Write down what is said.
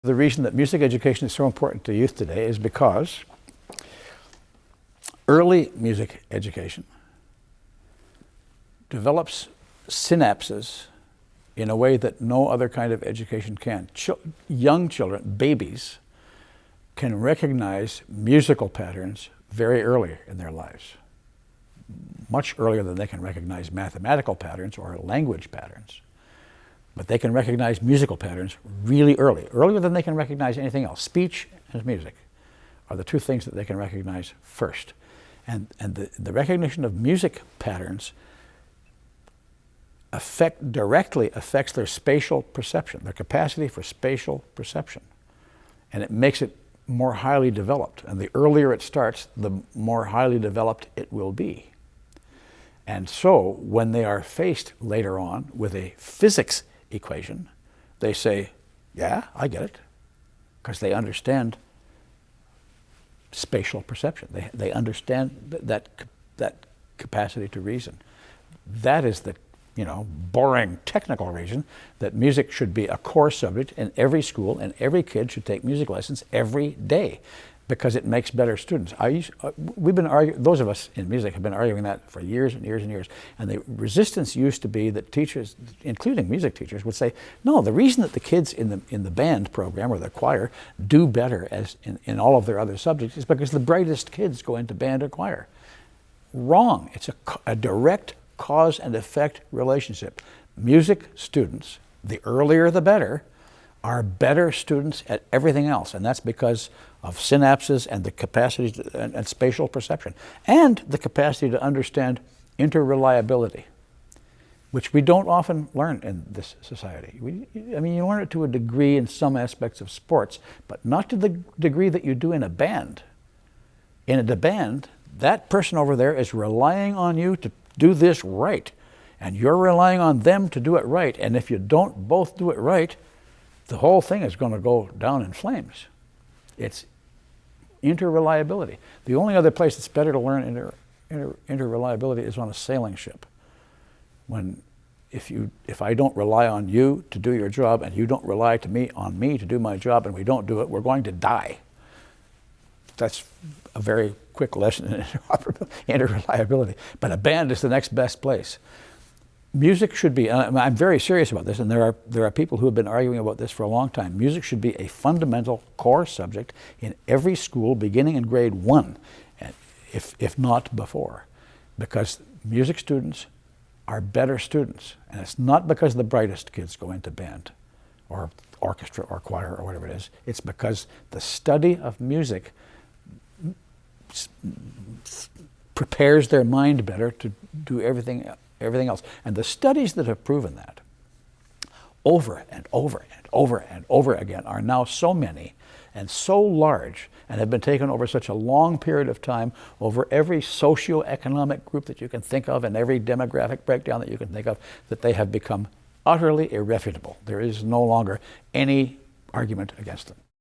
The reason that music education is so important to youth today is because early music education develops synapses in a way that no other kind of education can. Young children, babies, can recognize musical patterns very early in their lives, much earlier than they can recognize mathematical patterns or language patterns. But they can recognize musical patterns really early, earlier than they can recognize anything else. Speech and music are the two things that they can recognize first. And the recognition of music patterns directly affects their spatial perception, their capacity for spatial perception. And it makes it more highly developed. And the earlier it starts, the more highly developed it will be. And so when they are faced later on with a physics equation, they say, yeah, I get it, because they understand spatial perception. They understand that capacity to reason. That is the boring technical reason that music should be a core subject in every school, and every kid should take music lessons every day, because it makes better students. We've been arguing, those of us in music have been arguing that for years and years and years. And the resistance used to be that teachers, including music teachers, would say, no, the reason that the kids in the band program or the choir do better as in all of their other subjects is because the brightest kids go into band or choir. Wrong. It's a direct cause and effect relationship. Music students, the earlier the better, are better students at everything else, and that's because of synapses and the capacity and spatial perception, and the capacity to understand interreliability, which we don't often learn in this society. I mean, you learn it to a degree in some aspects of sports, but not to the degree that you do in a band. In a band, that person over there is relying on you to do this right, and you're relying on them to do it right, and if you don't both do it right, the whole thing is going to go down in flames. It's interreliability. The only other place that's better to learn interreliability is on a sailing ship. If I don't rely on you to do your job, and you don't rely on me to do my job, and we don't do it, we're going to die. That's a very quick lesson in interreliability. But a band is the next best place. Music should be, I'm very serious about this, and there are people who have been arguing about this for a long time. Music should be a fundamental core subject in every school beginning in grade 1, if not before, because music students are better students, and it's not because the brightest kids go into band or orchestra or choir or whatever it is. It's because the study of music prepares their mind better to do everything else. And the studies that have proven that over and over and over and over again are now so many and so large, and have been taken over such a long period of time, over every socioeconomic group that you can think of and every demographic breakdown that you can think of, that they have become utterly irrefutable. There is no longer any argument against them.